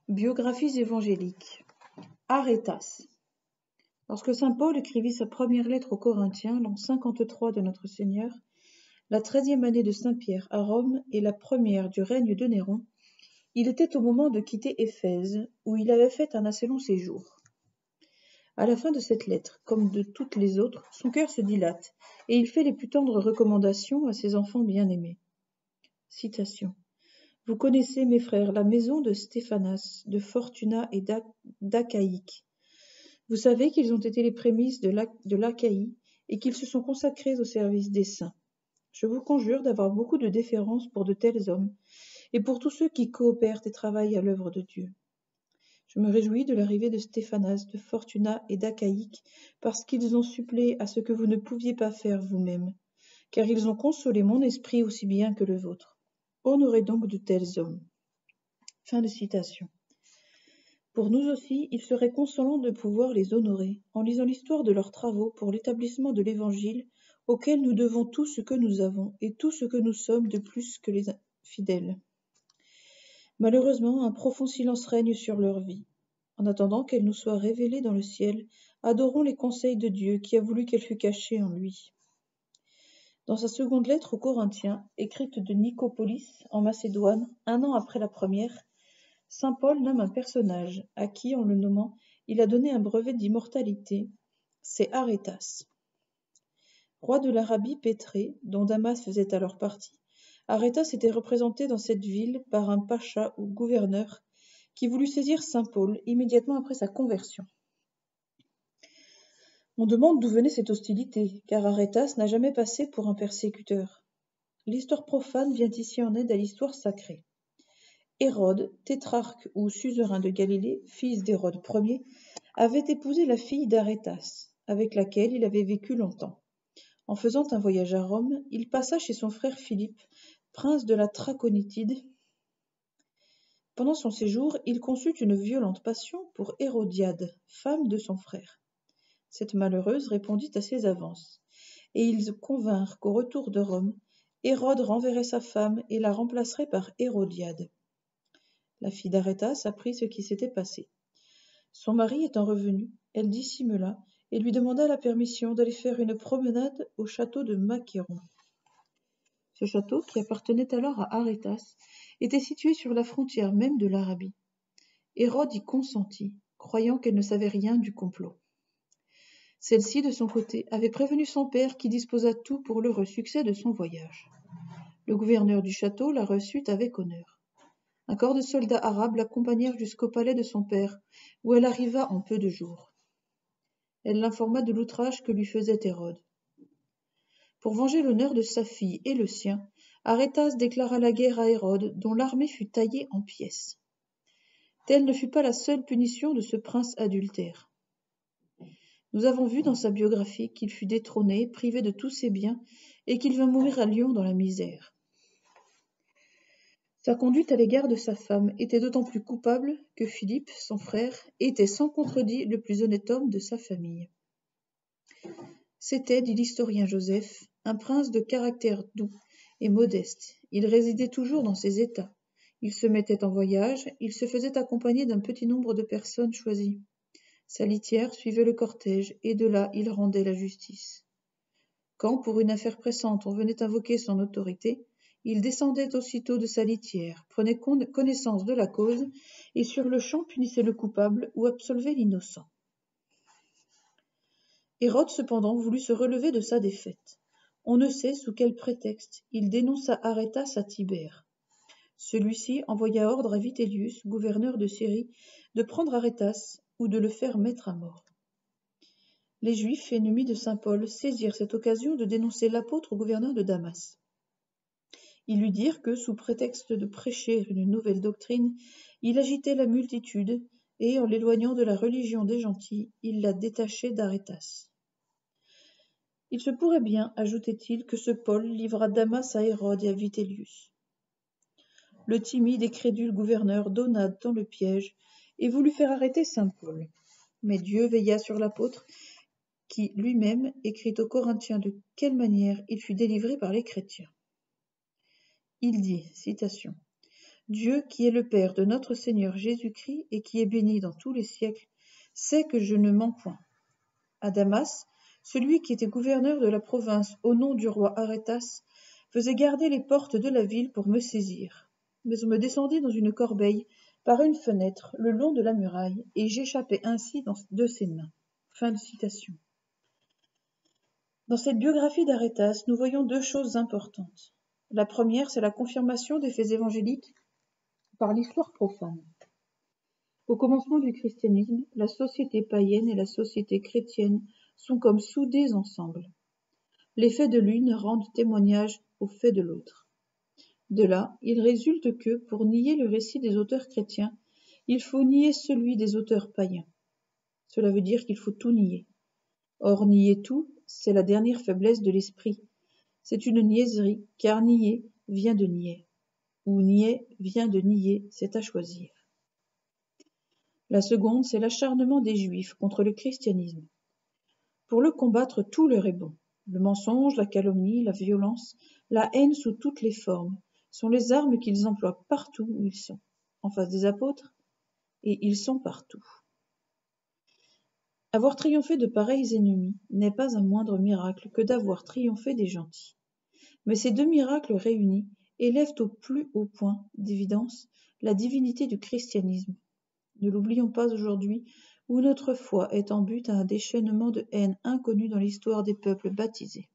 Biographies évangéliques. Arétas. Lorsque saint Paul écrivit sa première lettre aux Corinthiens, l'an 53 de notre Seigneur, la 13e année de saint Pierre à Rome et la première du règne de Néron, il était au moment de quitter Éphèse, où il avait fait un assez long séjour. À la fin de cette lettre, comme de toutes les autres, son cœur se dilate, et il fait les plus tendres recommandations à ses enfants bien-aimés. Citation. Vous connaissez, mes frères, la maison de Stéphanas, de Fortuna et d'Achaïque. Vous savez qu'ils ont été les prémices de l'Achaïe et qu'ils se sont consacrés au service des saints. Je vous conjure d'avoir beaucoup de déférence pour de tels hommes et pour tous ceux qui coopèrent et travaillent à l'œuvre de Dieu. Je me réjouis de l'arrivée de Stéphanas, de Fortuna et d'Achaïque parce qu'ils ont suppléé à ce que vous ne pouviez pas faire vous-même, car ils ont consolé mon esprit aussi bien que le vôtre. Honorez donc de tels hommes. Fin de citation. Pour nous aussi, il serait consolant de pouvoir les honorer en lisant l'histoire de leurs travaux pour l'établissement de l'Évangile auquel nous devons tout ce que nous avons et tout ce que nous sommes de plus que les fidèles. Malheureusement, un profond silence règne sur leur vie. En attendant qu'elle nous soit révélée dans le ciel, adorons les conseils de Dieu qui a voulu qu'elle fût cachée en lui. Dans sa seconde lettre aux Corinthiens, écrite de Nicopolis, en Macédoine, un an après la première, saint Paul nomme un personnage, à qui, en le nommant, il a donné un brevet d'immortalité, c'est Arétas. Roi de l'Arabie pétrée, dont Damas faisait alors partie, Arétas était représenté dans cette ville par un pacha ou gouverneur qui voulut saisir saint Paul immédiatement après sa conversion. On demande d'où venait cette hostilité, car Arétas n'a jamais passé pour un persécuteur. L'histoire profane vient ici en aide à l'histoire sacrée. Hérode, tétrarque ou suzerain de Galilée, fils d'Hérode Ier, avait épousé la fille d'Arétas, avec laquelle il avait vécu longtemps. En faisant un voyage à Rome, il passa chez son frère Philippe, prince de la Traconitide. Pendant son séjour, il conçut une violente passion pour Hérodiade, femme de son frère. Cette malheureuse répondit à ses avances, et ils convinrent qu'au retour de Rome, Hérode renverrait sa femme et la remplacerait par Hérodiade. La fille d'Arétas apprit ce qui s'était passé. Son mari étant revenu, elle dissimula et lui demanda la permission d'aller faire une promenade au château de Macéron. Ce château, qui appartenait alors à Arétas, était situé sur la frontière même de l'Arabie. Hérode y consentit, croyant qu'elle ne savait rien du complot. Celle-ci, de son côté, avait prévenu son père qui disposa tout pour l'heureux succès de son voyage. Le gouverneur du château la reçut avec honneur. Un corps de soldats arabes l'accompagnèrent jusqu'au palais de son père, où elle arriva en peu de jours. Elle l'informa de l'outrage que lui faisait Hérode. Pour venger l'honneur de sa fille et le sien, Arétas déclara la guerre à Hérode, dont l'armée fut taillée en pièces. Telle ne fut pas la seule punition de ce prince adultère. Nous avons vu dans sa biographie qu'il fut détrôné, privé de tous ses biens, et qu'il vint mourir à Lyon dans la misère. Sa conduite à l'égard de sa femme était d'autant plus coupable que Philippe, son frère, était sans contredit le plus honnête homme de sa famille. C'était, dit l'historien Joseph, un prince de caractère doux et modeste. Il résidait toujours dans ses états. Il se mettait en voyage, il se faisait accompagner d'un petit nombre de personnes choisies. Sa litière suivait le cortège, et de là il rendait la justice. Quand, pour une affaire pressante, on venait invoquer son autorité, il descendait aussitôt de sa litière, prenait connaissance de la cause, et sur-le-champ punissait le coupable ou absolvait l'innocent. Hérode cependant voulut se relever de sa défaite. On ne sait sous quel prétexte il dénonça Arétas à Tibère. Celui-ci envoya ordre à Vitellius, gouverneur de Syrie, de prendre Arétas ou de le faire mettre à mort. Les Juifs, ennemis de saint Paul, saisirent cette occasion de dénoncer l'apôtre au gouverneur de Damas. Ils lui dirent que, sous prétexte de prêcher une nouvelle doctrine, il agitait la multitude et, en l'éloignant de la religion des gentils, il la détachait d'Arétas. Il se pourrait bien, ajoutait-il, que ce Paul livrât Damas à Hérode et à Vitellius. Le timide et crédule gouverneur donna dans le piège et voulut faire arrêter saint Paul. Mais Dieu veilla sur l'apôtre, qui lui-même écrit aux Corinthiens de quelle manière il fut délivré par les chrétiens. Il dit, citation, « Dieu, qui est le Père de notre Seigneur Jésus-Christ et qui est béni dans tous les siècles, sait que je ne mens point. À Damas, celui qui était gouverneur de la province au nom du roi Arétas faisait garder les portes de la ville pour me saisir. Mais on me descendit dans une corbeille par une fenêtre le long de la muraille, et j'échappai ainsi de ses mains. Fin de citation. Dans cette biographie d'Arétas, nous voyons deux choses importantes. La première, c'est la confirmation des faits évangéliques par l'histoire profane. Au commencement du christianisme, la société païenne et la société chrétienne sont comme soudées ensemble. Les faits de l'une rendent témoignage aux faits de l'autre. De là, il résulte que, pour nier le récit des auteurs chrétiens, il faut nier celui des auteurs païens. Cela veut dire qu'il faut tout nier. Or, nier tout, c'est la dernière faiblesse de l'esprit. C'est une niaiserie, car nier vient de nier. Ou nier vient de nier, c'est à choisir. La seconde, c'est l'acharnement des Juifs contre le christianisme. Pour le combattre, tout leur est bon. Le mensonge, la calomnie, la violence, la haine sous toutes les formes sont les armes qu'ils emploient partout où ils sont, en face des apôtres, et ils sont partout. Avoir triomphé de pareils ennemis n'est pas un moindre miracle que d'avoir triomphé des gentils. Mais ces deux miracles réunis élèvent au plus haut point d'évidence la divinité du christianisme. Ne l'oublions pas aujourd'hui, où notre foi est en but à un déchaînement de haine inconnu dans l'histoire des peuples baptisés.